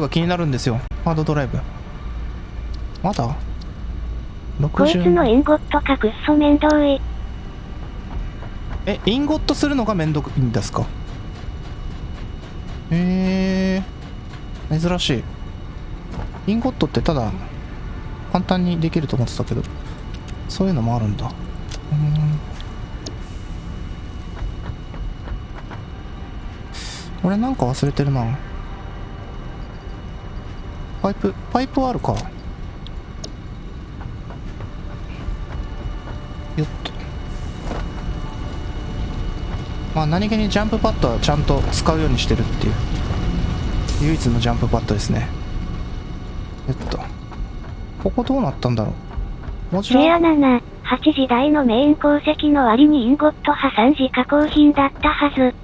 が気になるんですよ。ハードドライブまだこいつのインゴットかくっそ面倒い。インゴットするのがめんどくいいんですか？珍しい。インゴットってただ簡単にできると思ってたけど、そういうのもあるんだ。俺なんか忘れてるな。パイプはあるか。よっと。まあ何気にジャンプパッドはちゃんと使うようにしてるっていう唯一のジャンプパッドですね。ここどうなったんだろう。もちろんレア7、8時台のメイン鉱石の割にインゴット派3次加工品だったはず。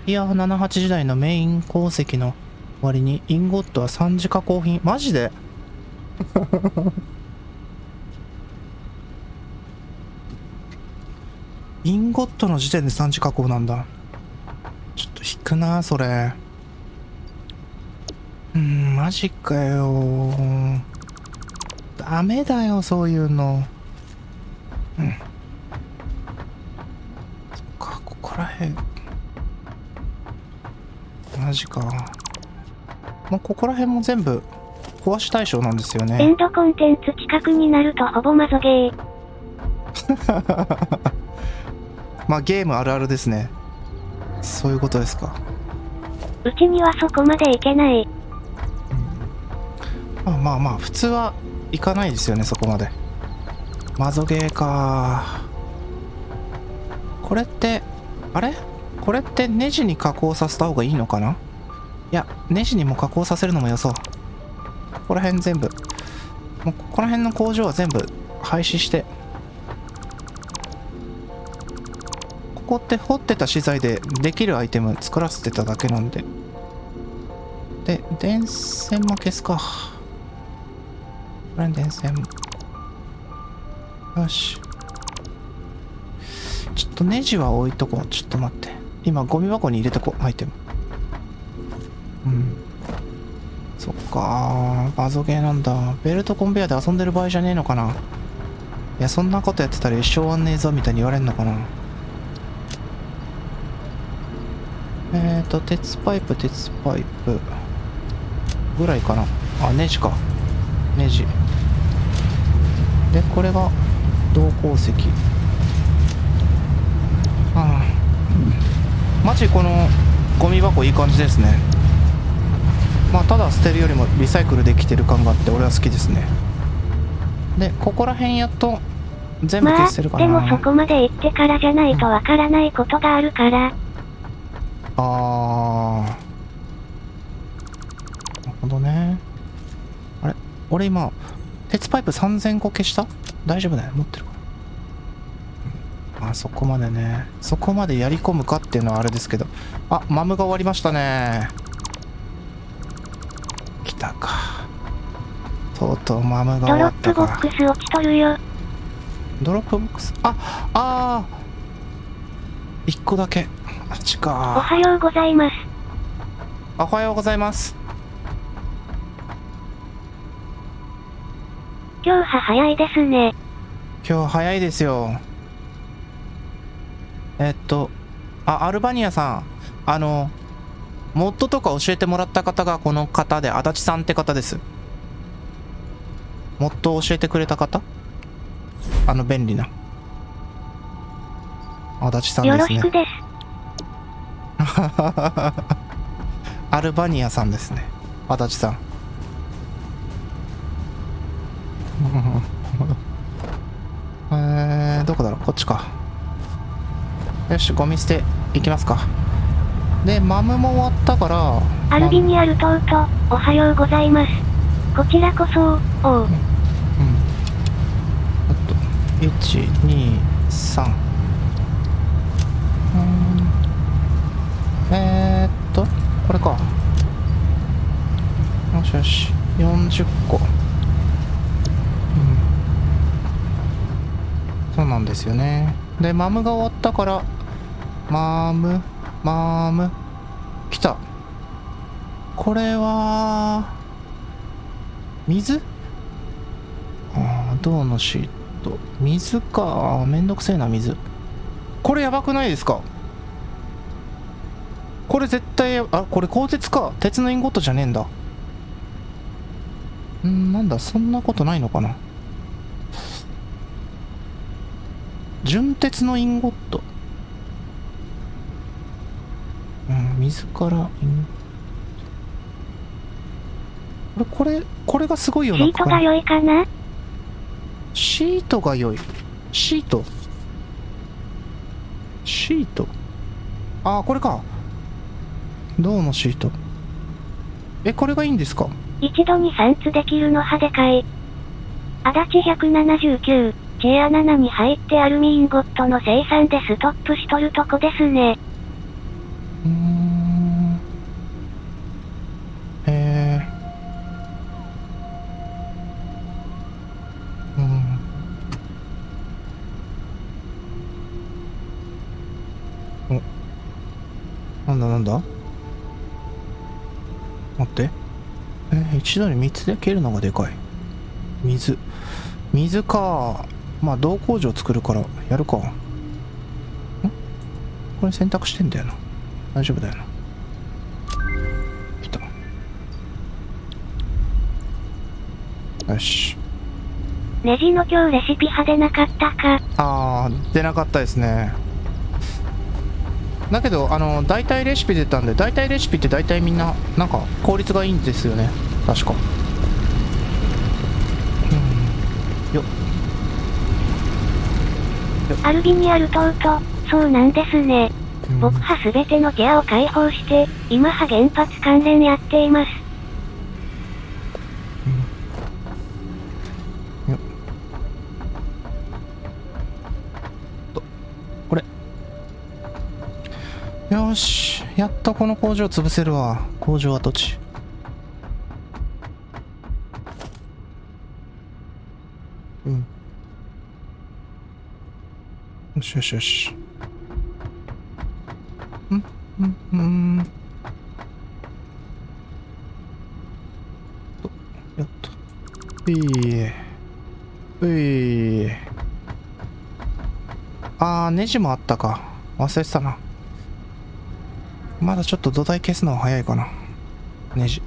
いや78時代のメイン鉱石の割にインゴットは3次加工品。マジでインゴットの時点で3次加工なんだ。ちょっと引くなそれ。マジかよ。ダメだよそういうの。そっか、ここらへんマジか。もうここら辺も全部壊し対象なんですよね。エンドコンテンツ近くになるとほぼマゾゲー。まあゲームあるあるですね。そういうことですか。うちにはそこまでいけない。まあ普通はいかないですよねそこまで。マゾゲーか。これってあれこれってネジに加工させた方がいいのかな。いやネジにも加工させるのもよそう。ここら辺全部もうここら辺の工場は全部廃止して、ここって掘ってた資材でできるアイテム作らせてただけなんで。で電線も消すか。これ電線よし。ちょっとネジは置いとこう。ちょっと待って、今ゴミ箱に入れとこうアイテム。そっかー、マゾゲーなんだ。ベルトコンベヤーで遊んでる場合じゃねえのかな。いやそんなことやってたら一生終わんねえぞみたいに言われんのかな。鉄パイプぐらいかな。あ、ネジか。ネジでこれが銅鉱石。マジこのゴミ箱いい感じですね。まあただ捨てるよりもリサイクルできてる感があって俺は好きですね。でここら辺やっと全部消してるかな。でもそこまで行ってからじゃないとわからないことがあるから。なるほどね。あれ俺今鉄パイプ3000個消した？大丈夫だよ、持ってるから。そこまでね、そこまでやり込むかっていうのはあれですけど。マムが終わりましたね。来たか。とうとうマムが終わったか。ドロップボックス落ちとるよ。ドロップボックス1個だけ。あっちか。おはようございます。おはようございます。今日は早いですね。今日早いですよ。アルバニアさん、モッドとか教えてもらった方がこの方で、足立さんって方です。モッドを教えてくれた方、便利な足立さんですね。よろしくです。アルバニアさんですね、足立さん。どこだろう、こっちか。よし、ゴミ捨て行きますか。でマムも終わったから、アルビニアルトウト、おはようございます。こちらこそ、1、2、3。これか。よしよし、40個。そうなんですよね。でマムが終わったから、マーム来た。これは水。ああ、銅のシート。水か。めんどくせえな、水。これやばくないですか？これ絶対、これ鋼鉄か。鉄のインゴットじゃねえんだ。なんだ、そんなことないのかな。純鉄のインゴット。水からこれがすごいよな。シートが良いかな？シートが良い。シート。ああ、これか。銅のシート。これがいいんですか？一度に3つできるの派でかい。足立179、チェア7に入ってアルミインゴットの生産でストップしとるとこですね。なんだ待って。一度に3つで蹴るのがでかい。水か。まあ銅工場作るからやるか。これ選択してんだよな。大丈夫だよな。来た。よし。ネジの今日レシピ派でなかったか。出なかったですね。だけど大体レシピ出たんで、大体レシピって大体みんななんか効率がいいんですよね、確か。アルビニアルトート、そうなんですね。僕はすべてのチェアを解放して、今は原発関連やっています。これ。よーし、やっとこの工場潰せるわ。工場跡地。よしよしよし。やっと。ネジもあったか。忘れてたな。まだちょっと土台消すのは早いかな。ネジ。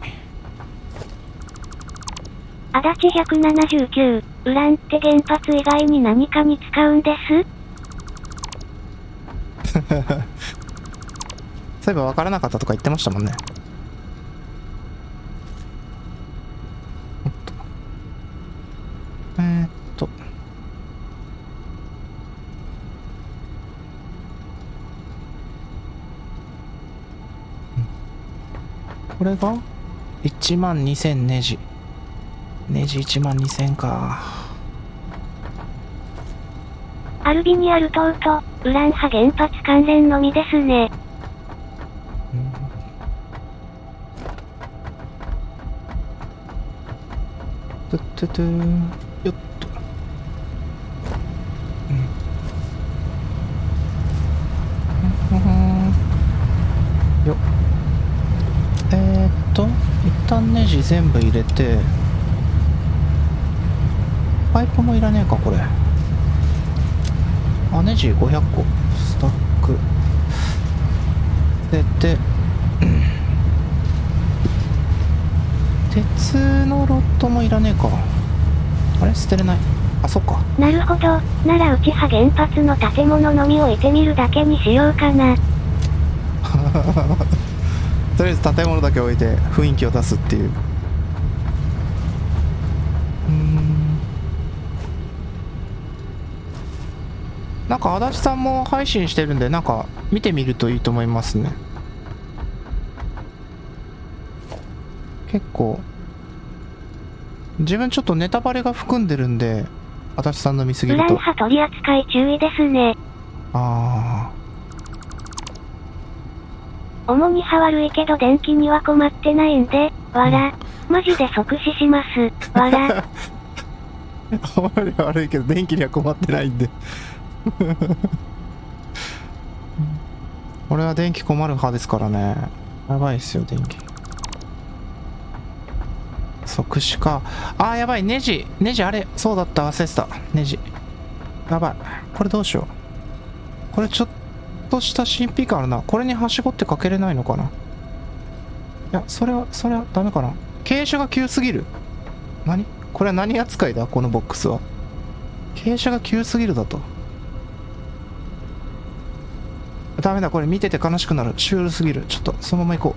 足立179、ウランって原発以外に何かに使うんです？そういえば分からなかったとか言ってましたもんね。これが12000ネジ。ネジ12000か。アルビニアルトート、ウラン派原発関連のみですね。よっと。よっ。一旦ネジ全部入れて、パイプもいらねえか、これ。ネジ500個。スタック。で、鉄のロッドもいらねえか。あれ捨てれない。そっか。なるほど。ならうちは原発の建物のみ置いてみるだけにしようかな。とりあえず建物だけ置いて雰囲気を出すっていう。なんか足立さんも配信してるんで、なんか見てみるといいと思いますね。結構自分ちょっとネタバレが含んでるんで、足立さんの見すぎると。ウラン派取り扱い注意ですね。主に歯悪いけど電気には困ってないんで、わら。マジで即死します。わら。悪いけど電気には困ってないんで。俺は電気困る派ですからね。やばいっすよ、電気。即死か。やばい、ネジあれ、そうだった、忘れてた。ネジ。やばい。これどうしよう。これちょっとした神秘感あるな。これにはしごってかけれないのかな。いや、それはダメかな。傾斜が急すぎる。これは何扱いだこのボックスは。傾斜が急すぎるだと。ダメだ、これ見てて悲しくなる。シュールすぎる。ちょっと、そのまま行こ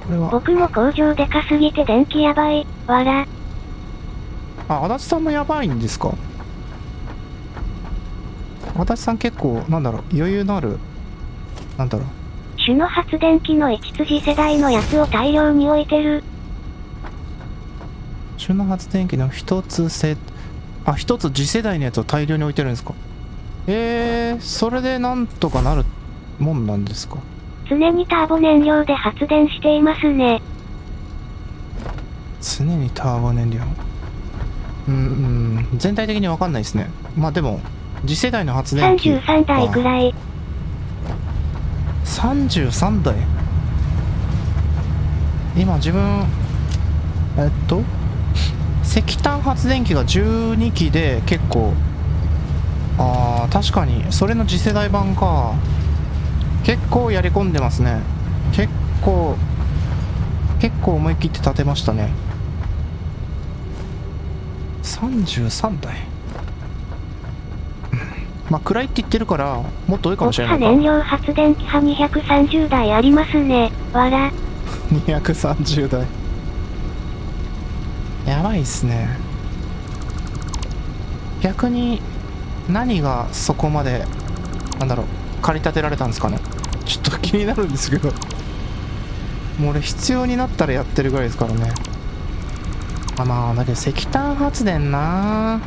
う。これは。僕も工場でかすぎて電気やばい。わら。足立さんもやばいんですか？足立さん結構、余裕のある、種の発電機の一辻世代のやつを大量に置いてる。種の発電機の一つ次世代のやつを大量に置いてるんですか？それでなんとかなるもんなんですか？常にターボ燃料で発電していますね。常にターボ燃料。全体的にわかんないですね。まあでも、次世代の発電機。33台ぐらい。33台？今自分、石炭発電機が12機で結構、確かに、それの次世代版か。結構やり込んでますね。結構思い切って建てましたね。33台。まあ暗いって言ってるからもっと多いかもしれないか。燃料発電機派230台ありますね。わら。230台。やばいっすね。逆に何がそこまで駆り立てられたんですかね。ちょっと気になるんですけど。もう俺必要になったらやってるぐらいですからね。まあだけど石炭発電な、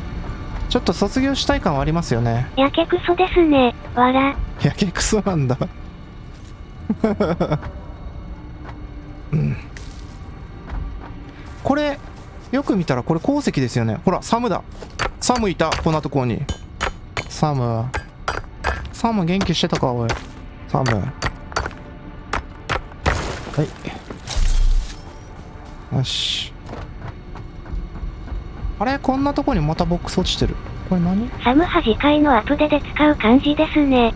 ちょっと卒業したい感はありますよね。やけくそですね。わら。やけくそなんだ。これよく見たらこれ鉱石ですよね。ほらサムだ。サムいた、こんなところに。サム元気してたかおい。サム。はい。よし。あれ、こんなとこにまたボックス落ちてる。これ何？サムは次回のアプデで使う感じですね。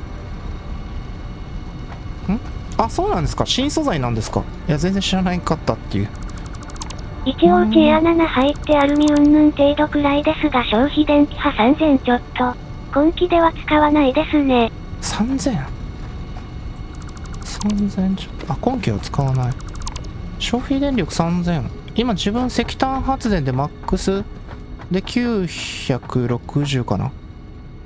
そうなんですか。新素材なんですか。いや、全然知らないかったっていう。一応チェア7入ってアルミうんぬん程度くらいですが消費電気派3000ちょっと。今期では使わないですね。3000ちょっと。今期は使わない。消費電力3000。今自分石炭発電でマックスで960かな。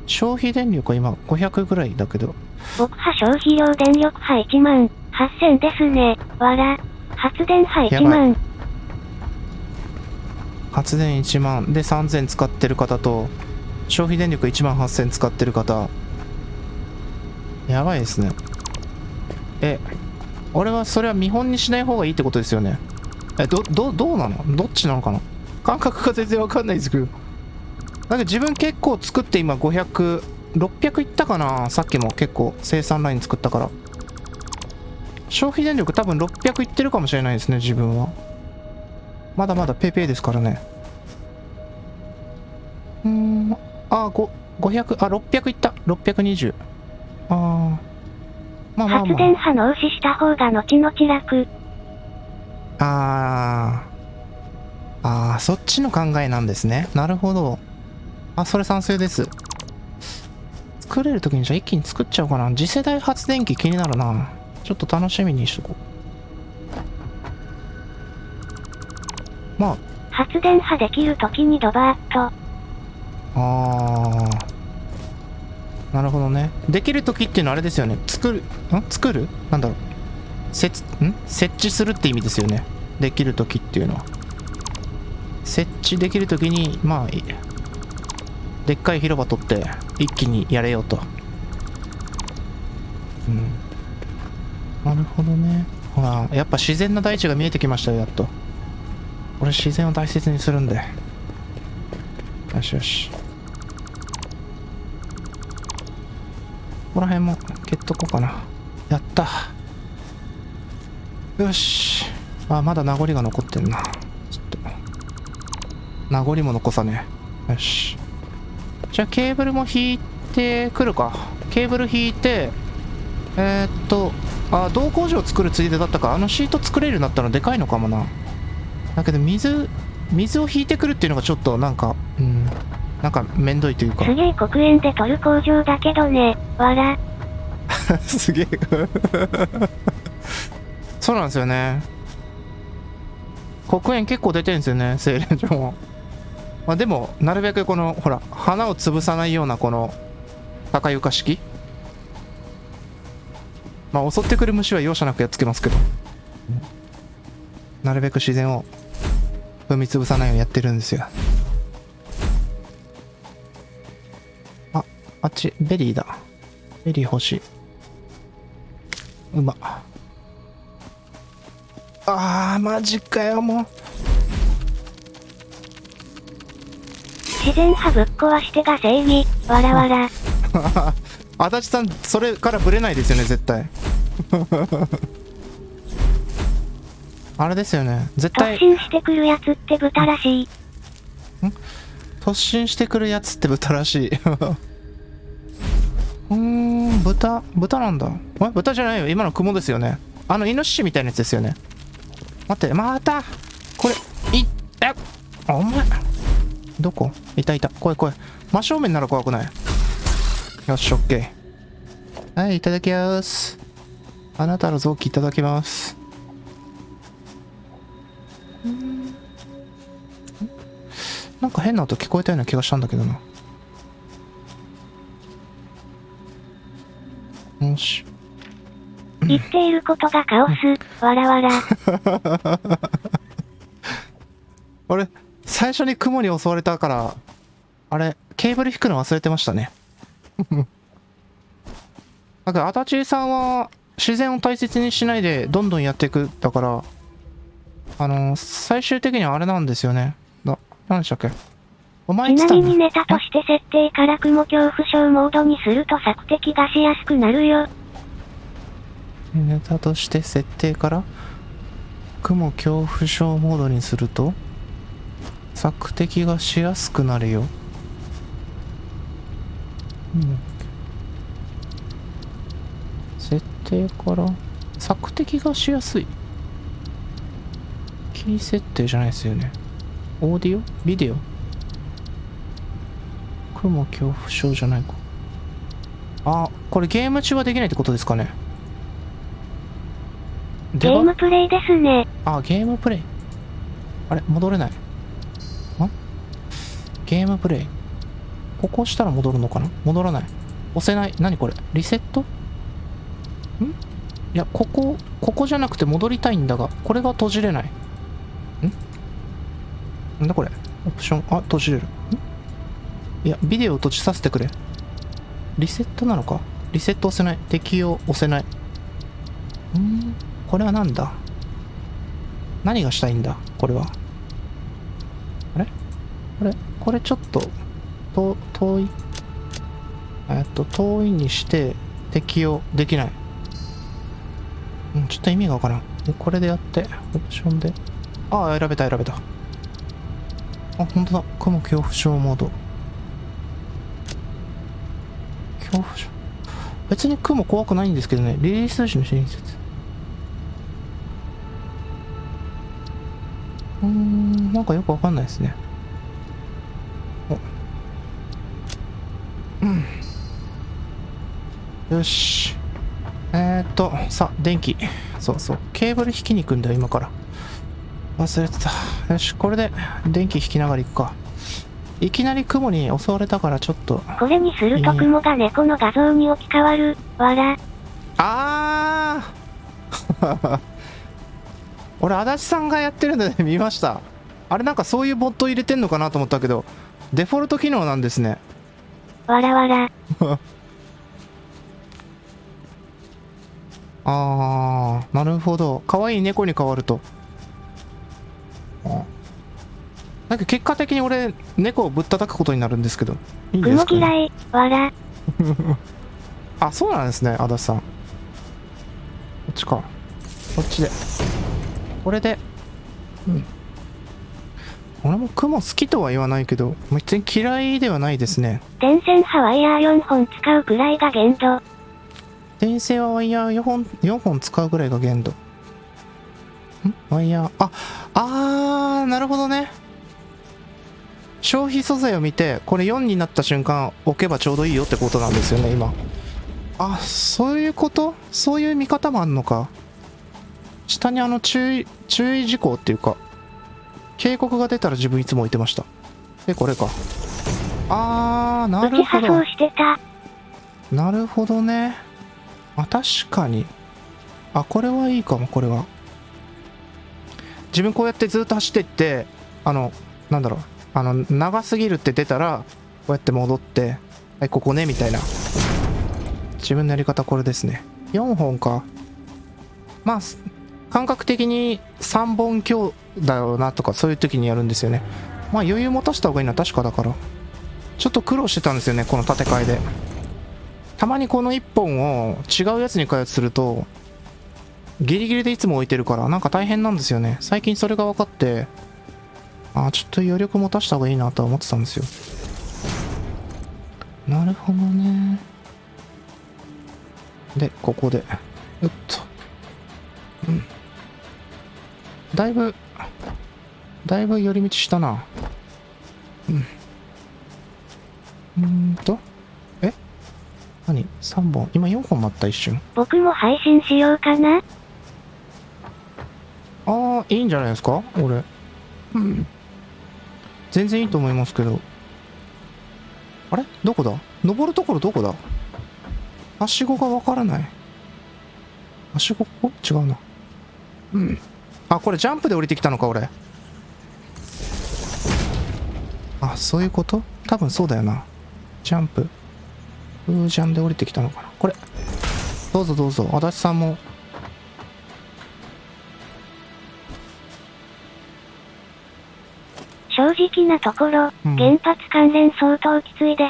消費電力は今500ぐらいだけど。僕派消費量電力派1万8000ですね。わら。発電派1万。発電1万で3000使ってる方と、消費電力1万8000使ってる方。やばいですね。俺はそれは見本にしない方がいいってことですよね。どうなの？どっちなのかな？感覚が全然わかんないですけど。だけど自分結構作って今500、600いったかな。さっきも結構生産ライン作ったから。消費電力多分600いってるかもしれないですね、自分は。まだまだペイペイですからね。600いった。620。まあ。発電派納資した方が後々楽。そっちの考えなんですね。なるほど。それ賛成です。作れるときにじゃあ一気に作っちゃおうかな。次世代発電機気になるな。ちょっと楽しみにしとこう。まあ。発電派できるときにドバーッと。なるほどね。できるときっていうのはあれですよね。作る設置するって意味ですよね。できるときっていうのは。設置できるときに、まあ、でっかい広場取って一気にやれよと。なるほどね。ほら、やっぱ自然な大地が見えてきましたよ、やっと。俺自然を大切にするんで。よしよし。ここら辺も蹴っとこうかな。やった。よし。まだ名残が残ってんな。ちょっと。名残も残さねえ。よし。じゃあケーブルも引いてくるか。ケーブル引いて、銅工場を作るついでだったか。あのシート作れるようになったのでかいのかもな。だけど水を引いてくるっていうのがちょっとなんか、なんかめんどいというか。すげえ黒煙で取る工場だけどね、わら。すげえ。そうなんですよね。黒煙結構出てるんですよね、精錬所も。まあでも、なるべくこの、ほら、花を潰さないようなこの、高床式。まあ襲ってくる虫は容赦なくやっつけますけど。なるべく自然を踏み潰さないようにやってるんですよ。あっち、ベリーだ。ベリー欲しい。マジかよ、もう。自然派ぶっ壊してが正義、わらわら。足立さん、それからブレないですよね、絶対。あれですよね、絶対。突進してくるやつって豚らしい。突進してくるやつって豚らしい。豚なんだ。豚じゃないよ。今の雲ですよね。イノシシみたいなやつですよね。待って、またこれ、お前。どこ？いた。怖い。真正面なら怖くない。よし、オッケー。はい、いただきます。あなたの臓器いただきます。なんか変な音聞こえたような気がしたんだけどな。よし。言っていることがカオス、わらわら。あれ、最初に雲に襲われたから、あれ、ケーブル引くの忘れてましたね。だから足立さんは自然を大切にしないでどんどんやっていくだから、最終的にはあれなんですよね。何でしたっけ？お前ち言ってたんだ。なみにネタとして設定から雲恐怖症モードにすると索敵がしやすくなるよ。ネタとして設定から雲恐怖症モードにすると索敵がしやすくなるよ。設定から索敵がしやすい。キー設定じゃないですよね。オーディオ？ビデオ？雲恐怖症じゃないか。これゲーム中はできないってことですかね。ゲームプレイですね。ゲームプレイ。あれ戻れない。ゲームプレイ。ここ押したら戻るのかな？戻らない。押せない。何これ？リセット？いや、ここじゃなくて戻りたいんだが、これが閉じれない。なんだこれ？オプション、閉じれる。いや、ビデオを閉じさせてくれ。リセットなのか？リセット押せない。適用押せない。これはなんだ？何がしたいんだこれは。これちょっと、遠い。遠いにして適用できない。ちょっと意味がわからん。で、これでやって、オプションで。選べた。ほんとだ。雲恐怖症モード。恐怖症。別に雲怖くないんですけどね。リリース時の新設。なんかよくわかんないですね。よし。さあ、電気。そう。ケーブル引きに行くんだよ、今から。忘れてた。よし、これで電気引きながら行くか。いきなり雲に襲われたからちょっと。これにすると雲が猫の画像に置き換わる、わら。俺、足立さんがやってるので見ました。あれなんかそういうボット入れてんのかなと思ったけど、デフォルト機能なんですね。わらわら。なるほど。可愛い猫に変わると。なんか結果的に俺、猫をぶったたくことになるんですけど。いいんですかね？雲嫌い、わら。そうなんですね、足立さん。こっちか。こっちで。これで。俺も雲好きとは言わないけど、別に嫌いではないですね。電線派ワイヤー4本使うくらいが限度。電線はワイヤー4本使うぐらいが限度。ワイヤー、なるほどね。消費素材を見て、これ4になった瞬間置けばちょうどいいよってことなんですよね、今。そういうこと？そういう見方もあんのか。下に注意事項っていうか、警告が出たら自分いつも置いてました。で、これか。なるほど。うち破損してた。なるほどね。確かに。これはいいかも、これは。自分こうやってずっと走っていって、なんだろう、長すぎるって出たら、こうやって戻って、はい、ここね、みたいな。自分のやり方これですね。4本か。まあ、感覚的に3本強だよなとか、そういう時にやるんですよね。まあ、余裕持たせた方がいいのは確かだから。ちょっと苦労してたんですよね、この建て替えで。たまにこの1本を違うやつに開発すると、ギリギリでいつも置いてるから、なんか大変なんですよね。最近それが分かって、ちょっと余力持たせた方がいいなとは思ってたんですよ。なるほどね。で、ここで。だいぶ寄り道したな。何 ?3 本。今4本なった一瞬。僕も配信しようかな。いいんじゃないですか俺。全然いいと思いますけど。あれどこだ？登るところどこだ？はしごがわからない。はしごここ？違うな。これジャンプで降りてきたのか俺。そういうこと？多分そうだよな。ジャンプ。ジャンで降りてきたのかなこれ。どうぞどうぞ。足立さんも。正直なところ、原発関連相当きついで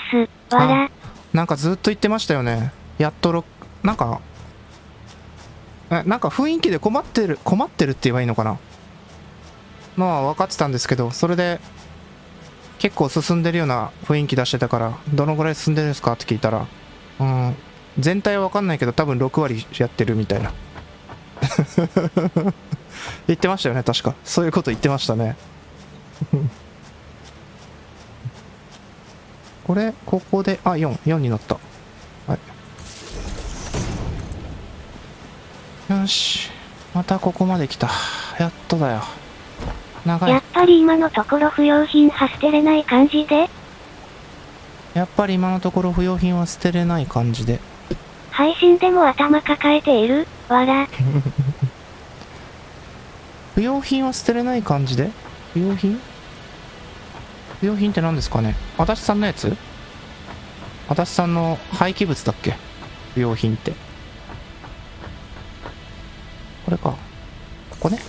す。わら。なんかずっと言ってましたよね。やっとなんか雰囲気で困ってるって言えばいいのかな。分かってたんですけど、それで結構進んでるような雰囲気出してたから、どのぐらい進んでるんですかって聞いたら、全体は分かんないけど多分6割やってるみたいな言ってましたよね。確かそういうこと言ってましたねこれここで4になった。はい、よし、またここまで来た。やっとだよ。長い。やっぱり今のところ不用品は捨てれない感じで。やっぱり今のところ不用品は捨てれない感じで。配信でも頭抱えている。わら。不用品は捨てれない感じで。不用品って何ですかね。足立さんのやつ？足立さんの廃棄物だっけ？不用品って。これか。ここね。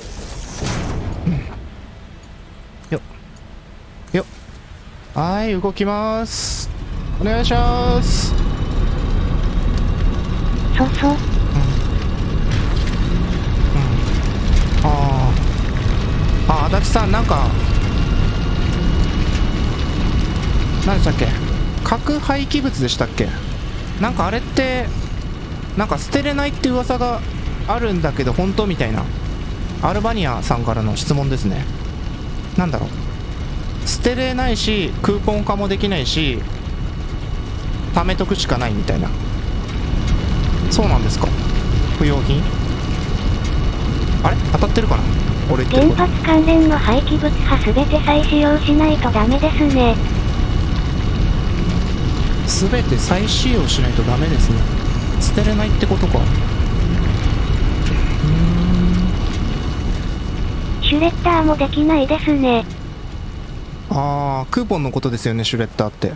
よっ。はい、動きます。お願いします。足立さん、なんか何でしたっけ、核廃棄物でしたっけ。なんかあれってなんか捨てれないって噂があるんだけど本当みたいな。アルバニアさんからの質問ですね。なんだろう、捨てれないしクーポン化もできないし貯めとくしかないみたいな。そうなんですか。不用品、あれ当たってるかな俺って。原発関連の廃棄物は全て再使用しないとダメですね。全て再使用しないとダメですね。捨てれないってことか。シュレッダーもできないですね。クーポンのことですよね、シュレッダーって。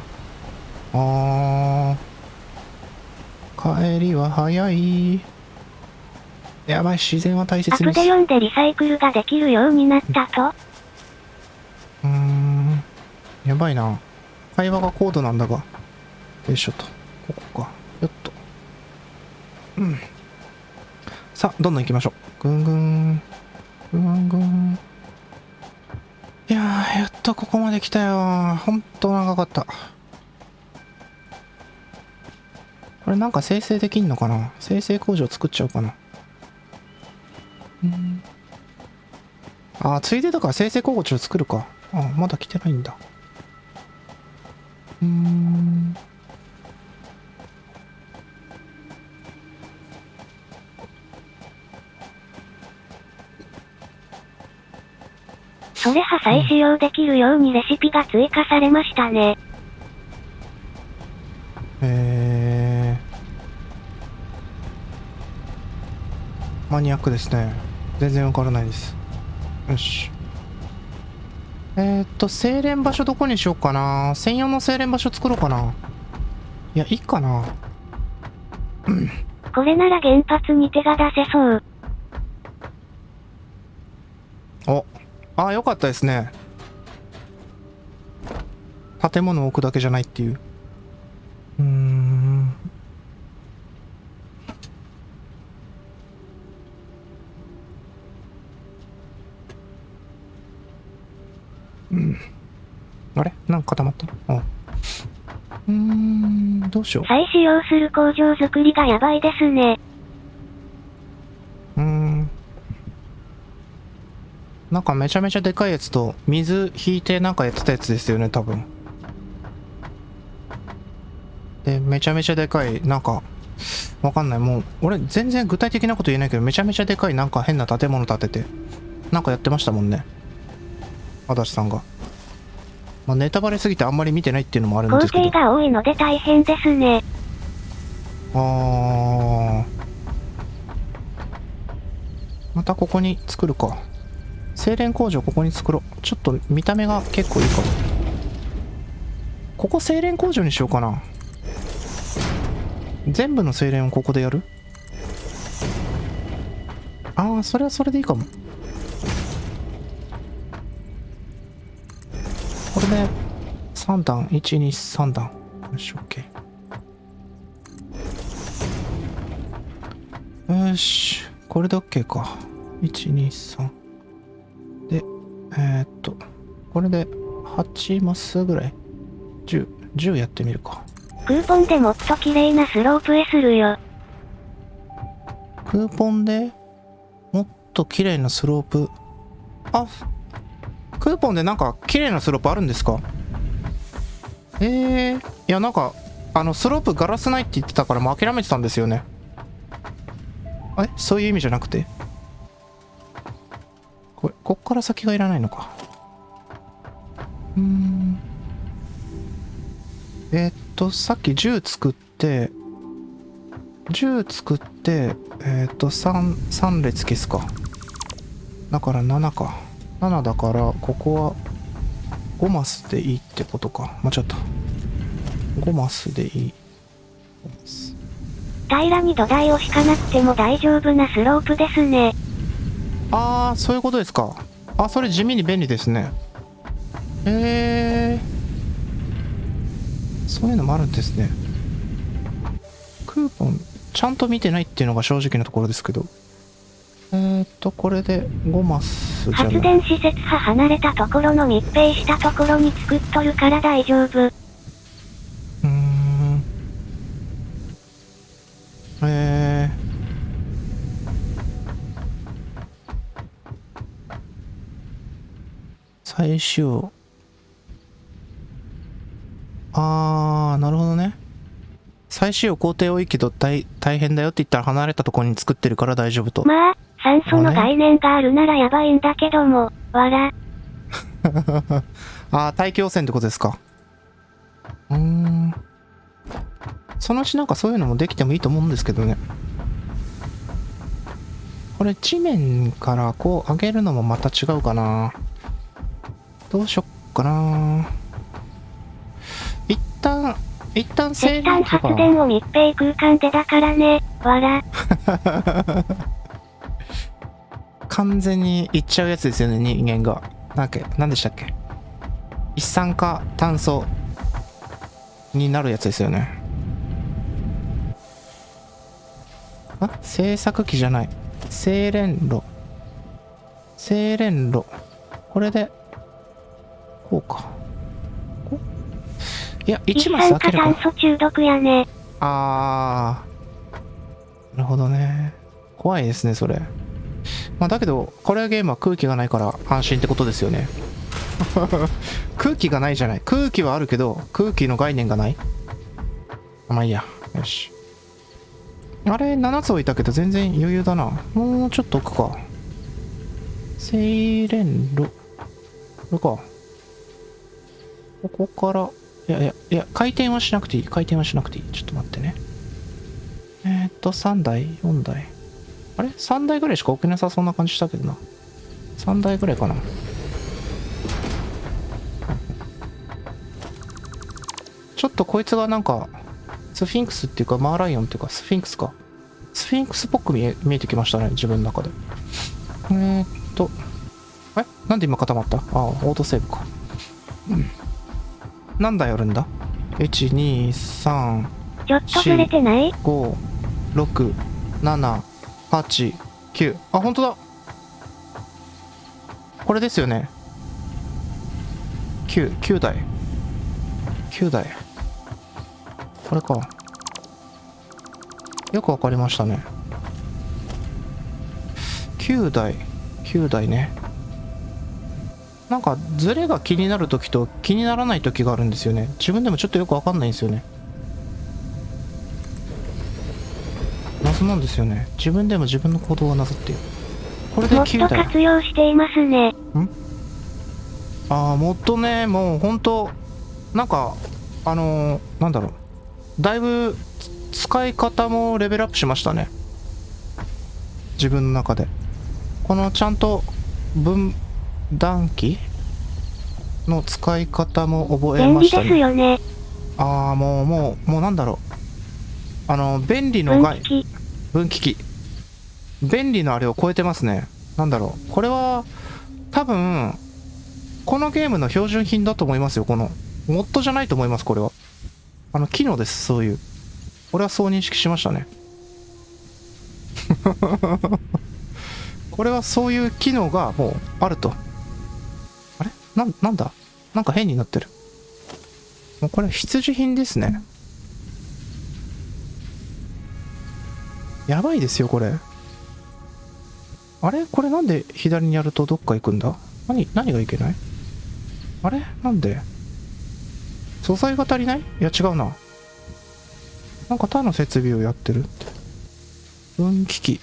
帰りは早い。やばい、自然は大切に。アプデ読んでリサイクルができるようになったと。やばいな。会話が高度なんだが。よいしょと。ここか。よっと。さあ、どんどん行きましょう。ぐんぐん。ぐんぐん。いやー、やっとここまで来たよー。ほんと長かった。これなんか生成できんのかな。生成工場作っちゃおうかな。あー、ついでだから生成工場作るか。あ、まだ来てないんだ。それは再使用できるようにレシピが追加されましたね。マニアックですね。全然わからないです。よし。精錬場所どこにしようかな。専用の精錬場所作ろうかな。いや、いいかな。これなら原発に手が出せそう。あ、よかったですね。建物を置くだけじゃないっていう。あれなんか固まった。どうしよう。再使用する工場作りがやばいですね。なんかめちゃめちゃでかいやつと水引いてなんかやってたやつですよね、多分。で、めちゃめちゃでかい、なんか、わかんない。もう、俺全然具体的なこと言えないけど、めちゃめちゃでかいなんか変な建物建てて、なんかやってましたもんね。足立さんが。まあ、ネタバレすぎてあんまり見てないっていうのもあるん工ですけど。程が多いので大変ですね。またここに作るか。精錬工場ここに作ろう。ちょっと見た目が結構いいかも。ここ精錬工場にしようかな。全部の精錬をここでやる。それはそれでいいかも。これで3段、1、2、3段。よし、OK。よし、これで OK か。1、2、3。で、これで8マスぐらい。10やってみるか。クーポンでもっと綺麗なスロープへするよ。クーポンでもっと綺麗なスロープ。クーポンでなんか綺麗なスロープあるんですか？いやなんかスロープガラスないって言ってたからもう諦めてたんですよね。そういう意味じゃなくて、こっから先がいらないのか。さっき10作って、3列消すか。だから7か。7だから、ここは5マスでいいってことか。間違った。5マスでいい。平らに土台を敷かなくても大丈夫なスロープですね。そういうことですか。それ地味に便利ですね。そういうのもあるんですね。クーポンちゃんと見てないっていうのが正直なところですけど。これで5マスじゃない。発電施設は離れたところの密閉したところに作っとるから大丈夫。再使用。なるほどね。再使用工程多いけど大変だよって言ったら離れたところに作ってるから大丈夫と。まあ、酸素の概念があるならやばいんだけども、わら。大気汚染ってことですか。そのうちなんかそういうのもできてもいいと思うんですけどね。これ地面からこう上げるのもまた違うかな。どうしよっかな。一旦石炭発電を密閉空間でだからね、わら。完全にいっちゃうやつですよね、人間が。何でしたっけ。一酸化炭素になるやつですよね。製作機じゃない。精錬炉。これでこうか。こいや、1一マス開ければ。酸化炭素中毒やね。あー。なるほどね。怖いですね、それ。まあ、だけど、これゲームは空気がないから安心ってことですよね。空気がないじゃない。空気はあるけど、空気の概念がない。まあいいや。よし。あれ、7つ置いたけど全然余裕だな。もうちょっと置くか。精錬炉。これか。ここから、回転はしなくていい。回転はしなくていい。ちょっと待ってね。3台 ?4 台。あれ ?3 台ぐらいしか置けなさそうな感じしたけどな。3台ぐらいかな。ちょっとこいつがなんか、スフィンクスっていうか、マーライオンっていうか、スフィンクスか。スフィンクスっぽく見えてきましたね、自分の中で。なんで今固まった？ああ、オートセーブか。何台あるんだ？ 1、2、3、ちょっとずれてない？ 5、6、7、8、9。あ、本当だ。これですよね。9台。9台。これか。よくわかりましたね。9台ね。なんかズレが気になるときと気にならないときがあるんですよね。自分でもちょっとよくわかんないんですよね。謎なんですよね。自分でも自分の行動が謎っていう。これでもっと9台。活用していますね。もっとね、もうほんと、なんか、なんだろう。だいぶ使い方もレベルアップしましたね。自分の中で。このちゃんと分断機の使い方も覚え便利ましたね。ですよね。もうなんだろう。便利の分岐器。便利のあれを超えてますね。なんだろう。これは、多分、このゲームの標準品だと思いますよ。この、モッドじゃないと思います、これは。機能です、そういう。俺はそう認識しましたね。これはそういう機能がもうあると。あれなんだなんか変になってる。もうこれ必需品ですね。やばいですよ、これ。あれこれなんで左にやるとどっか行くんだ？何がいけない？あれなんで素材が足りない？いや違うな。なんか他の設備をやってるって。分岐器。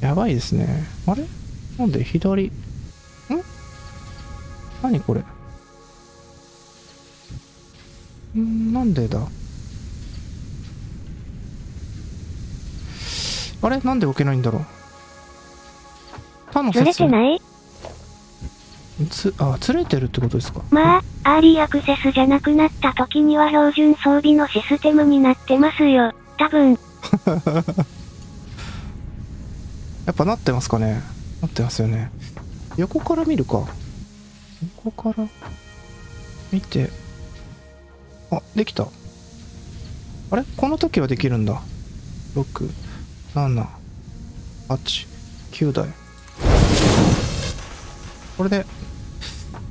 やばいですね。あれなんで左。何これなんでだ？あれなんで置けないんだろう？他のずれ設備。てない？ずれてるってことですか？まあ、アーリーアクセスじゃなくなった時には標準装備のシステムになってますよ。多分。やっぱなってますかね？なってますよね。横から見るか。横から見て。あ、できた。あれこの時はできるんだ。6、7、8、9台。これで、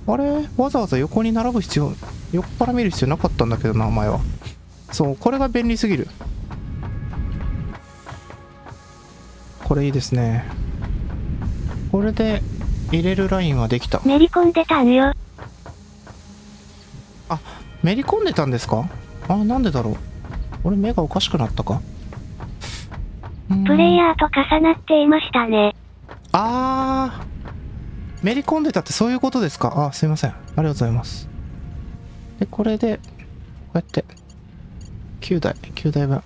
あれわざわざ横に並ぶ必要、横から見る必要なかったんだけどな、前は。そう、これが便利すぎる。これいいですね。これで入れるラインはできた。めり込んでたんよ。あ、めり込んでたんですか？なんでだろう。俺目がおかしくなったか？プレイヤーと重なっていましたね。めり込んでたってそういうことですか？すいません。ありがとうございます。で、これで、こうやって、9台分。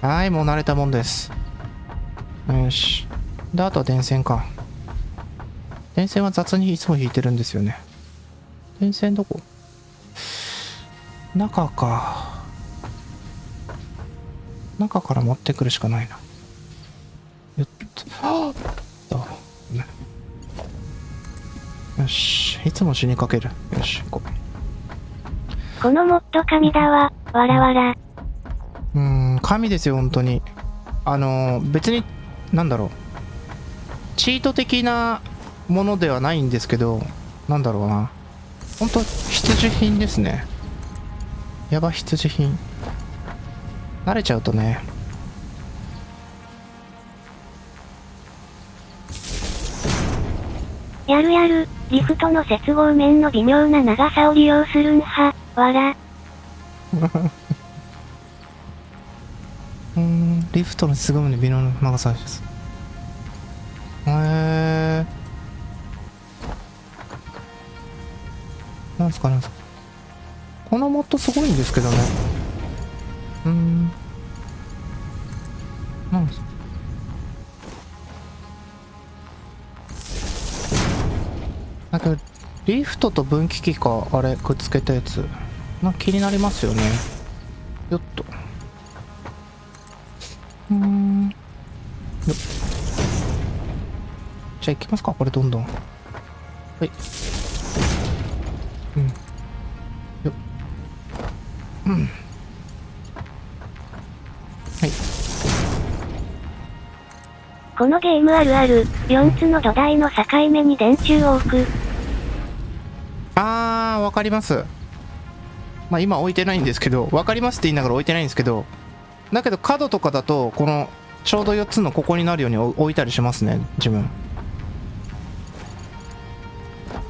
はい、もう慣れたもんです。よし。で、あとは電線か。電線は雑にいつも引いてるんですよね。電線どこ？中か。中から持ってくるしかないな。よっと。よし。いつも死にかける。よし、行こう。このモッド神だわ。わらわら。神ですよ、本当に。別に、なんだろう。チート的なものではないんですけど、なんだろうな。ほんと必需品ですね。やば必需品。慣れちゃうとね。やるやる、リフトの接合面の微妙な長さを利用するんは、わら。リフトのすぐに微妙な長さです。なんすかなんすか。このモッドすごいんですけどね。なんすか。だけど、リフトと分岐器か、あれ、くっつけたやつ。なんか気になりますよね。よっと。よっ。じゃあ行きますか、これどんどん。はい。よっ。はい。このゲームあるある、4つの土台の境目に電柱を置く。わかります。まあ今置いてないんですけど、わかりますって言いながら置いてないんですけど、だけど角とかだと、この、ちょうど4つのここになるように置いたりしますね、自分。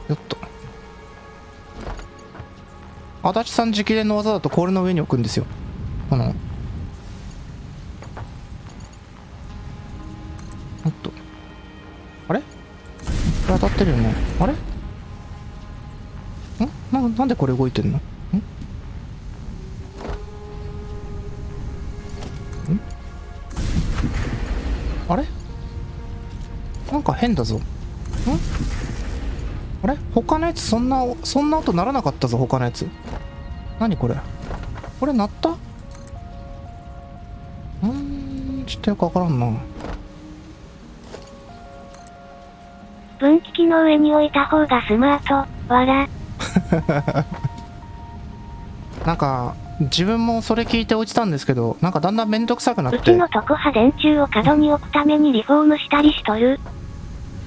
よっと。足立さん直伝の技だとこれの上に置くんですよ。この。よっと。あれこれ当たってるよね。あれなんでこれ動いてんの？あれなんか変だぞ。あれ他のやつそんな音鳴らなかったぞ、他のやつ。何これこれ鳴った？ちょっとよくわからんな。分岐器の上に置いた方がスマート、わら。なんか、自分もそれ聞いて落ちたんですけど、なんかだんだんめんどくさくなって。うちのとこは電柱を角に置くためにリフォームしたりしとる。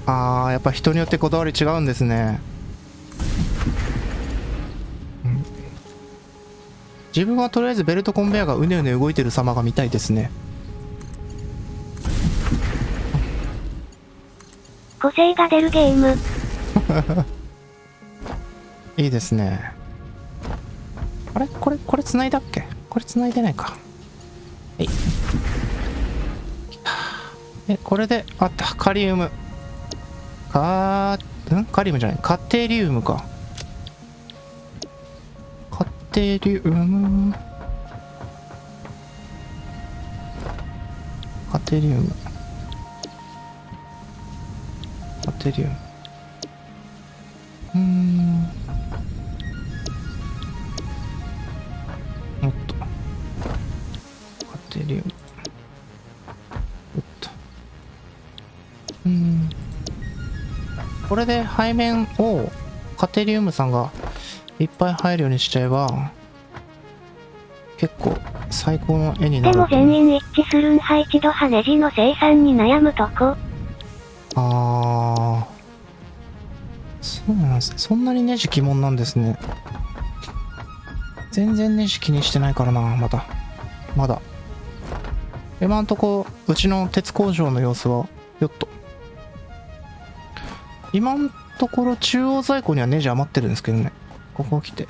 やっぱ人によってこだわり違うんですね。自分はとりあえずベルトコンベヤーがうねうね動いてる様が見たいですね。個性が出るゲーム。いいですね。あれこれ繋いだっけ？これ繋いでないか。はい。これで、あった、カリウム。カリウムじゃない、カテリウムか。カテリウム。カテリウム。カテリウム。もっと。カテリウム。これで背面をカテリウムさんがいっぱい入るようにしちゃえば結構最高の絵になる。でも全員一致するんは一度はネジの生産に悩むとこ。そうなんですね。そんなにネジ疑問なんですね。全然ネジ気にしてないからな。まだ今んとこうちの鉄工場の様子はよっと今のところ中央在庫にはネジ余ってるんですけどね。ここ来て。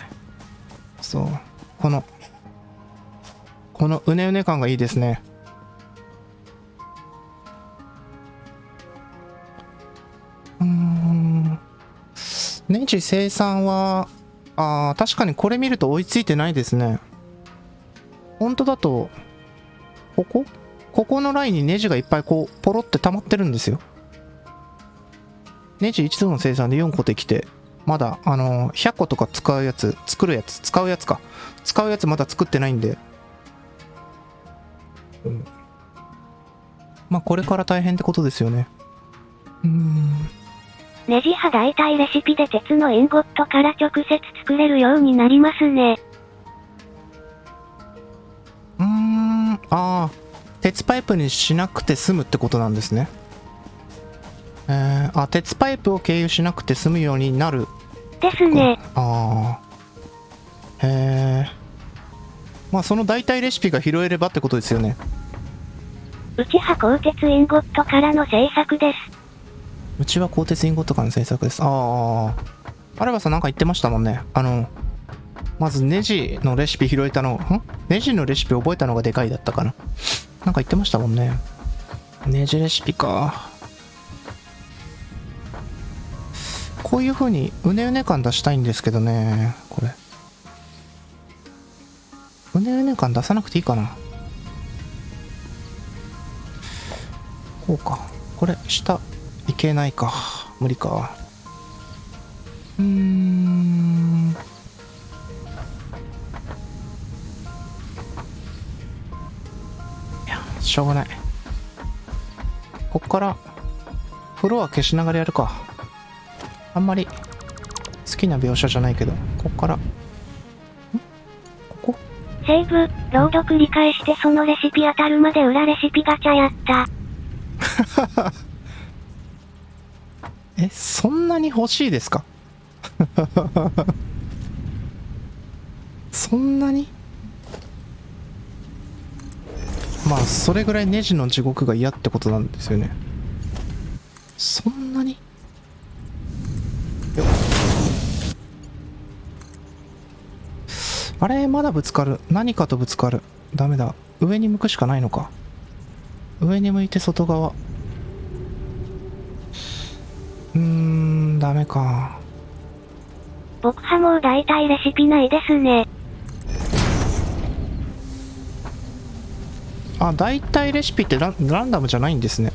そう。このうねうね感がいいですね。ネジ生産は、確かにこれ見ると追いついてないですね。本当だと、ここのラインにネジがいっぱいこう、ポロって溜まってるんですよ。ネジ一度の生産で4個できて、まだ、100個とか使うやつまだ作ってないんで。まあ、これから大変ってことですよね。ネジはだいたいレシピで鉄のインゴットから直接作れるようになりますね。鉄パイプにしなくて済むってことなんですね。あ、鉄パイプを経由しなくて済むようになる。ですね。ああ。へえ。まあその代替レシピが拾えればってことですよね。うちは鋼鉄インゴットからの制作です。うちは鋼鉄インゴットからの制作です。ああ。アルバさんなんか言ってましたもんね。まずネジのレシピ拾えたの、ネジのレシピ覚えたのがでかいだったかな。なんか言ってましたもんね。ネジレシピか。こういう風にうねうね感出したいんですけどね。これ。うねうね感出さなくていいかな。こうか。これ、下、いけないか。無理か。いや、しょうがない。こっから、フロア消しながらやるか。あんまり、好きな描写じゃないけど、こっから、ここセーブ、ロード繰り返してそのレシピ当たるまで裏レシピガチャやった。そんなに欲しいですか？そんなに？まあそれぐらいネジの地獄が嫌ってことなんですよね。そんなに？よっ。あれまだぶつかる。何かとぶつかる。ダメだ。上に向くしかないのか。上に向いて外側。ダメか。僕はもう大体レシピないですね。あ、大体レシピってランダムじゃないんですね。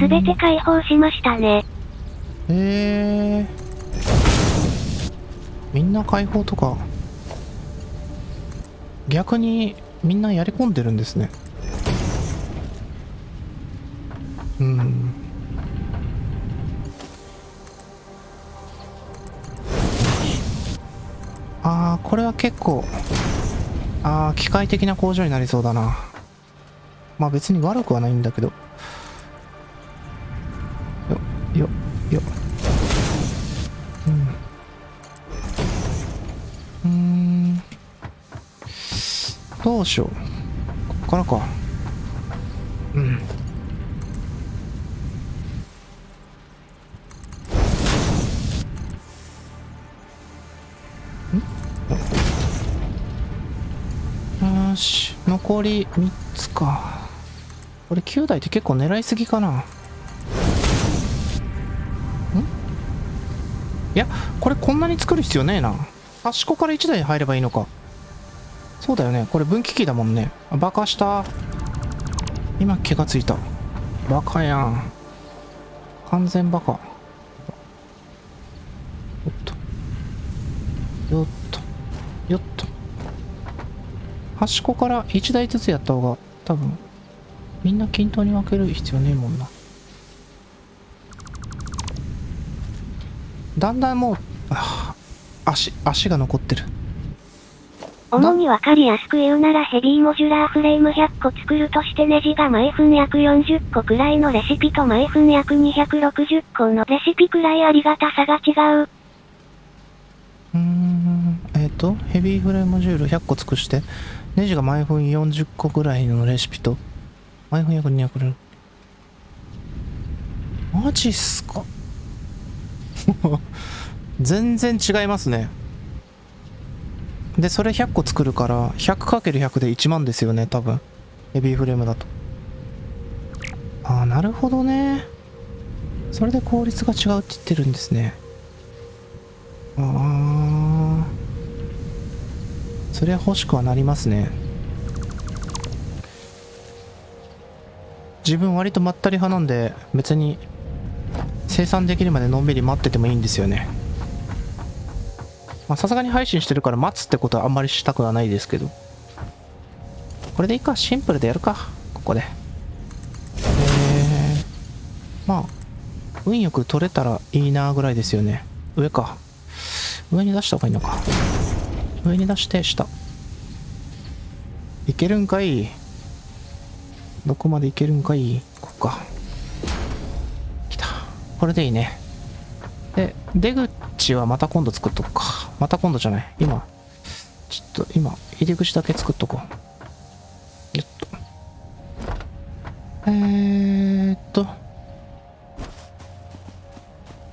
すべて解放しましたね。みんな解放とか逆にみんなやり込んでるんですね。ああ、これは結構機械的な工場になりそうだな。まあ別に悪くはないんだけど。よどうしよう。こっからか。よし、残り3つか。これ9台って結構狙いすぎかな。いや、これこんなに作る必要ねえな。端っこから1台入ればいいのか。そうだよね。これ分岐器だもんね。バカした。今気がついた。バカやん。完全バカ。よっと。よっと。よっと。端っこから1台ずつやった方が多分みんな均等に分ける必要ねえもんな。だんだんもう足が残ってる。主にわかりやすく言うならヘビーモジュラーフレーム100個作るとしてネジが毎分約40個くらいのレシピと毎分約260個のレシピくらいありがたさが違う。ヘビーフレームモジュール100個尽くしてネジが毎分40個ぐらいのレシピと毎分約200マジっすか？全然違いますね。でそれ100個作るから 100×100 で1万ですよね多分。ヘビーフレームだと。なるほどね。それで効率が違うって言ってるんですね。そりゃ欲しくはなりますね。自分割とまったり派なんで別に生産できるまでのんびり待っててもいいんですよね。まあさすがに配信してるから待つってことはあんまりしたくはないですけど、これでいいか。シンプルでやるかここで。まあ運よく取れたらいいなぐらいですよね。上か。上に出した方がいいのか。上に出して下いけるんかい。どこまでいけるんかい。ここか。これでいいね。で、出口はまた今度作っとくか。また今度じゃない。今、ちょっと今、入り口だけ作っとこう。よっと。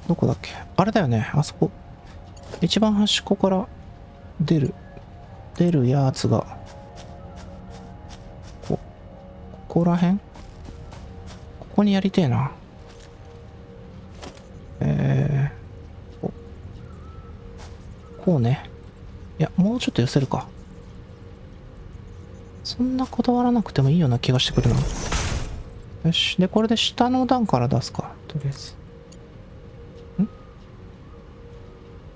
どこだっけ？あれだよね。あそこ。一番端っこから出るやつが、ここら辺？ここにやりてえな。こうね。いや、もうちょっと寄せるか。そんなこだわらなくてもいいような気がしてくるな。よし。で、これで下の段から出すか。とりあえず。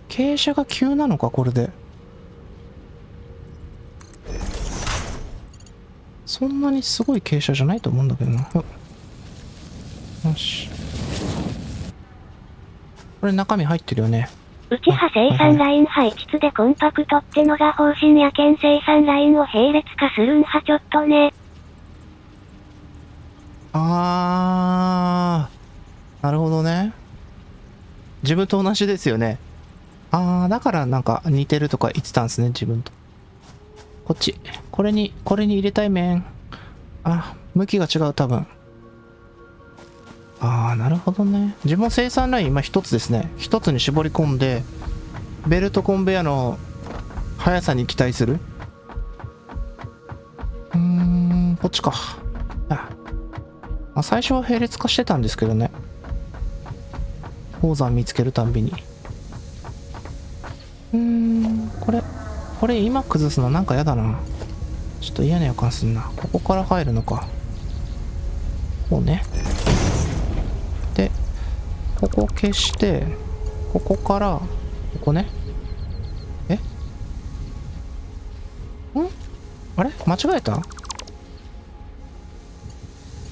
傾斜が急なのか、これで。そんなにすごい傾斜じゃないと思うんだけどな。よし。これ中身入ってるよね。内派生産ライン配置でコンパクトってのが方針やけん生産ラインを並列化するんはちょっとね。なるほどね。自分と同じですよね。だからなんか似てるとか言ってたんですね、自分と。こっち。これに入れたい面。向きが違う、多分。なるほどね。自分も生産ライン今一つですね。一つに絞り込んで、ベルトコンベヤの速さに期待する。こっちか。最初は並列化してたんですけどね。鉱山見つけるたんびに。これ今崩すのなんかやだな。ちょっと嫌な予感すんな。ここから入るのか。こうね。で、ここ消して、ここから、ここね。あれ間違えた？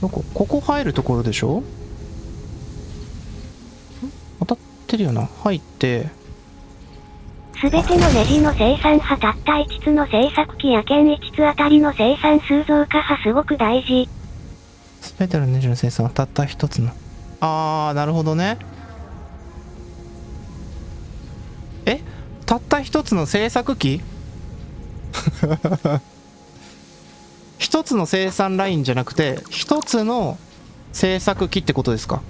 ここ入るところでしょ？当たってるよな。入って、すべてのネジの生産派たった5つの製作機や件5つあたりの生産数増加派すごく大事。すべてのネジの生産はたった1つの。なるほどね。たった1つの製作機1つの生産ラインじゃなくて、1つの製作機ってことですか？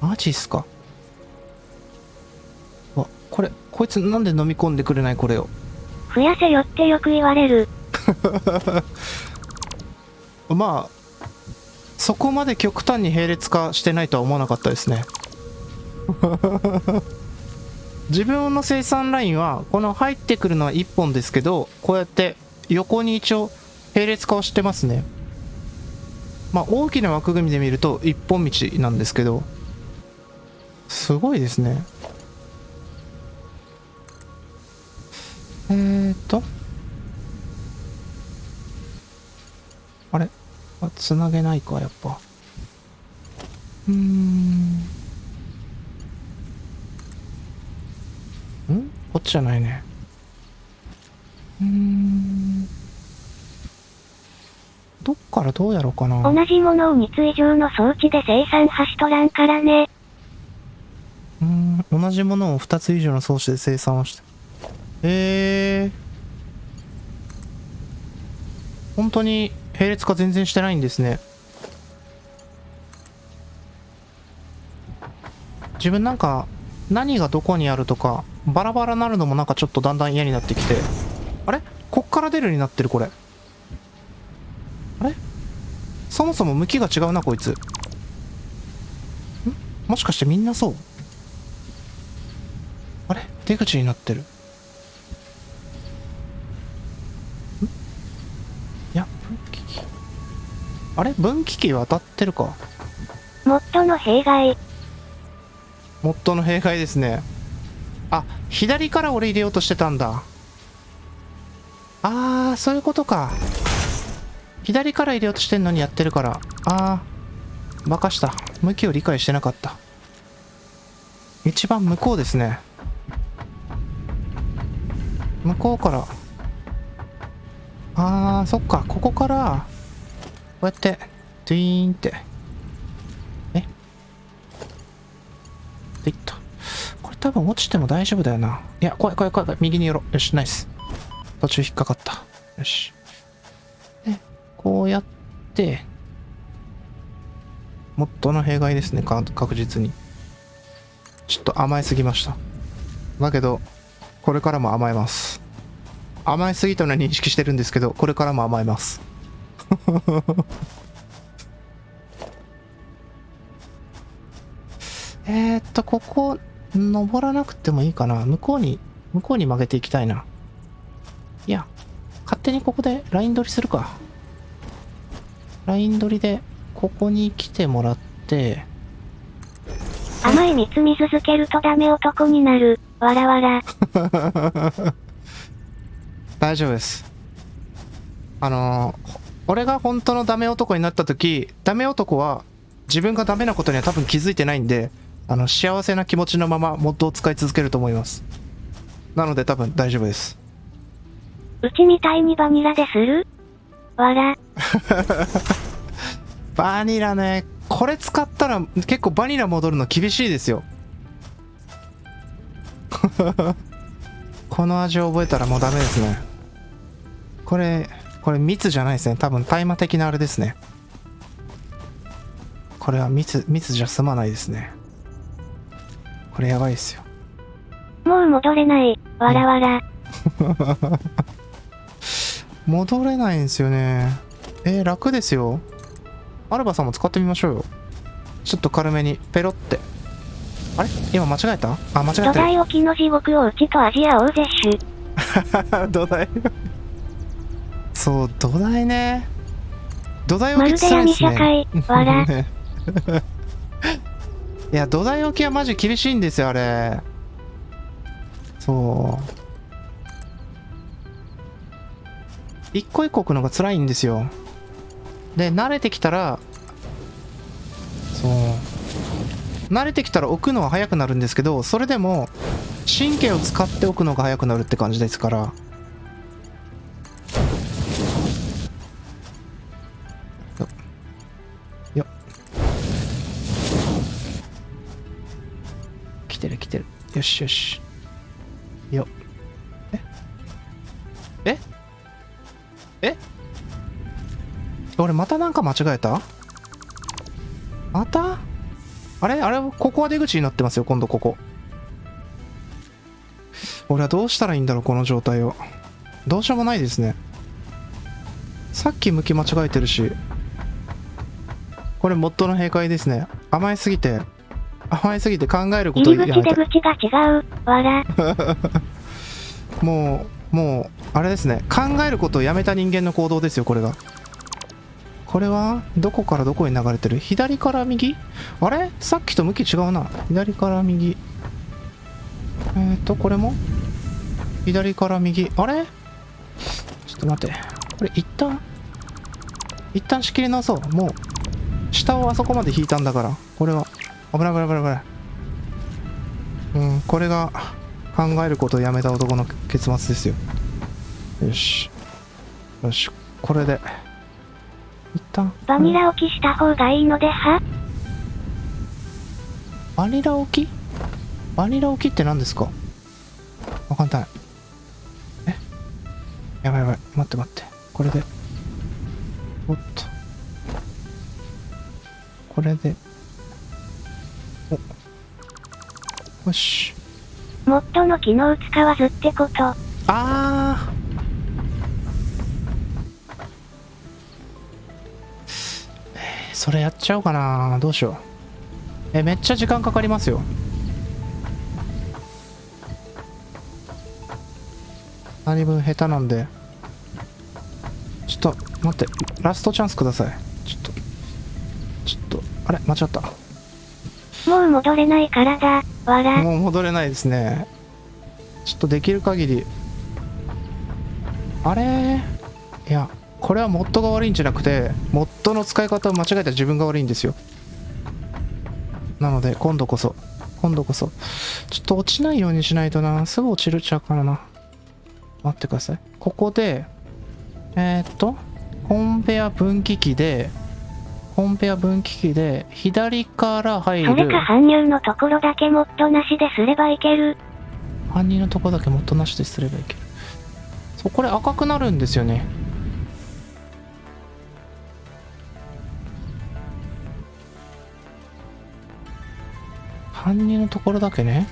マジっすか？こいつなんで飲み込んでくれないこれを。増やせよってよく言われる。まあ、そこまで極端に並列化してないとは思わなかったですね。自分の生産ラインは、この入ってくるのは1本ですけど、こうやって横に一応並列化をしてますね。まあ大きな枠組みで見ると一本道なんですけど、すごいですね。あれ？つなげないか、やっぱ。こっちじゃないね。どっからどうやろうかな。同じものを2つ以上の装置で生産はしとらんからね。同じものを2つ以上の装置で生産をして。本当に並列化全然してないんですね。自分なんか何がどこにあるとかバラバラなるのもなんかちょっとだんだん嫌になってきて。あれ？こっから出るようになってるこれ。あれ？そもそも向きが違うなこいつ。もしかしてみんなそう？あれ？出口になってる。いや、分岐器。あれ？分岐器は当たってるか。モッドの弊害。モッドの弊害ですね。左から俺入れようとしてたんだ。そういうことか。左から入れようとしてんのにやってるから。バカした。向きを理解してなかった。一番向こうですね。向こうから。そっか。ここから、こうやって、ドゥイーンって、多分落ちても大丈夫だよな。いや、怖い怖い怖い怖い。右に寄ろう。よし、ナイス。途中引っかかった。よし。で、こうやって、モッドの弊害ですね、確実に。ちょっと甘えすぎました。だけど、これからも甘えます。甘えすぎたのは認識してるんですけど、これからも甘えます。ここ、登らなくてもいいかな。向こうに曲げていきたいな。いや、勝手にここでライン取りするか。ライン取りで、ここに来てもらって、甘い蜜見続けるとダメ男になる。わらわら。大丈夫です。俺が本当のダメ男になった時、ダメ男は自分がダメなことには多分気づいてないんで、幸せな気持ちのままモッドを使い続けると思います。なので多分大丈夫です。うちみたいにバニラでする？わら。バニラね、これ使ったら結構バニラ戻るの厳しいですよ。この味を覚えたらもうダメですね。これ蜜じゃないですね。多分大麻的なあれですね。これは蜜じゃ済まないですね。これやばいですよ。もう戻れない。わらわら。戻れないんですよね。楽ですよ。アルバさんも使ってみましょうよ。ちょっと軽めにペロって。あれ今間違えた？あ、間違えた。土台置きの地獄をうちと味合おうぜしゅ。土台。そう、土台ね。土台置きって辛いですね。まるで闇社会。わら。いや、土台置きはマジ厳しいんですよ、あれ。そう。一個一個置くのが辛いんですよ。で、慣れてきたら、そう。慣れてきたら置くのは早くなるんですけど、それでも、神経を使って置くのが早くなるって感じですから。よっ。来てる来てる。よしよし。よっ。え俺またなんか間違えた？また？あれここは出口になってますよ、今度ここ。俺はどうしたらいいんだろう、この状態を。どうしようもないですね。さっき向き間違えてるし。これモッドの閉会ですね。甘えすぎて考えることを入り口出口が違う。わら。もう、あれですね。考えることをやめた人間の行動ですよ、これが。これは、どこからどこに流れてる？左から右？あれ？さっきと向き違うな。左から右。これも左から右。あれ？ちょっと待って。これ一旦仕切り直そう。もう、下をあそこまで引いたんだから。これは、危ない危ない危ない危ない。これが、考えることをやめた男の結末ですよ。よし。よし、これで。一旦。バニラ置きした方がいいのでは？バニラ置き？バニラ置きって何ですか？わかんない。やばいやばい。待って待って。これで。おっと。これで。よし。モッドの機能使わずってこと。それやっちゃおうかな。どうしよう。めっちゃ時間かかりますよ。何分下手なんで。ちょっと待って、ラストチャンスください。ちょっとあれ間違った。もう戻れないからだ。わら。もう戻れないですね。ちょっとできる限り。あれ？いや、これはモッドが悪いんじゃなくて、モッドの使い方を間違えた自分が悪いんですよ。なので、今度こそ。ちょっと落ちないようにしないとな。すぐ落ちるちゃうからな。待ってください。ここで、コンベア分岐器で、ポンペア分岐器で左から入る。それか搬入のところだけモッドなしですればいける。搬入のところだけモッドなしですればいける。そう、これ赤くなるんですよね。搬入のところだけね。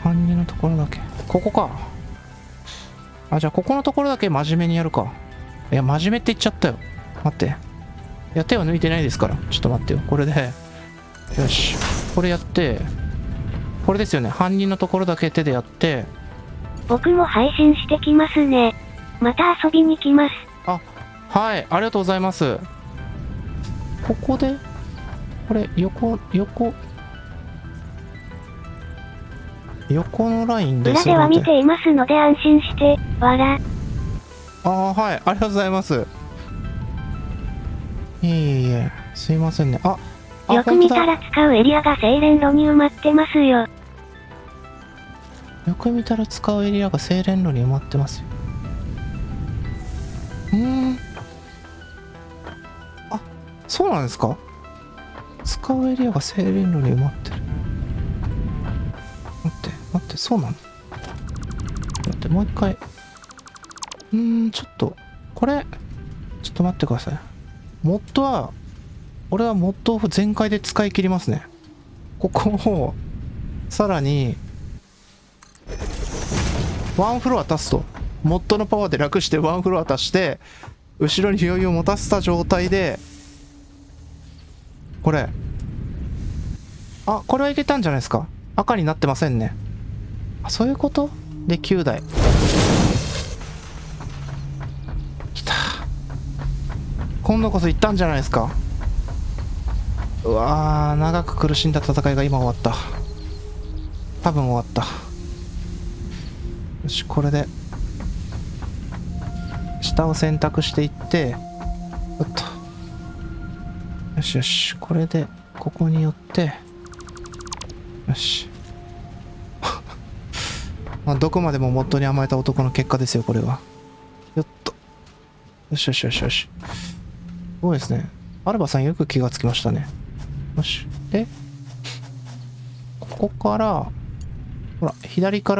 搬入のところだけ。ここか。あ、じゃあここのところだけ真面目にやるか。いや、真面目って言っちゃったよ。待って。いや、手は抜いてないですから。ちょっと待ってよ。これで。よし。これやって、これですよね。搬入のところだけ手でやって。僕も配信してきますね。また遊びに来ます。あ、はい。ありがとうございます。ここで、これ、横のラインです裏では見ていますので安心して、わら。ああ、はい。ありがとうございます。いえいえ、すいませんね。よく見たら使うエリアが精錬炉に埋まってますよ。よく見たら使うエリアが精錬炉に埋まってますよ。あ、そうなんですか？使うエリアが精錬炉に埋まってる。待って、そうなの？待って、もう一回。ちょっと、これ、ちょっと待ってください。モッドは、俺はモッドを全開で使い切りますね。ここを、さらに、ワンフロア足すと。モッドのパワーで楽してワンフロア足して、後ろに余裕を持たせた状態で、これ。あ、これはいけたんじゃないですか。赤になってませんね。あ、そういうことで9台。きた。今度こそいったんじゃないですか。うわー、長く苦しんだ戦いが今終わった。多分終わった。よし、これで下を選択していって、おっと。よしよし、これでここに寄って、よし。まあ、どこまでもモッドに甘えた男の結果ですよ、これは。よっと。よしよしよしよし。すごいですね。アルバさんよく気がつきましたね。よし。で、ここから、ほら、左から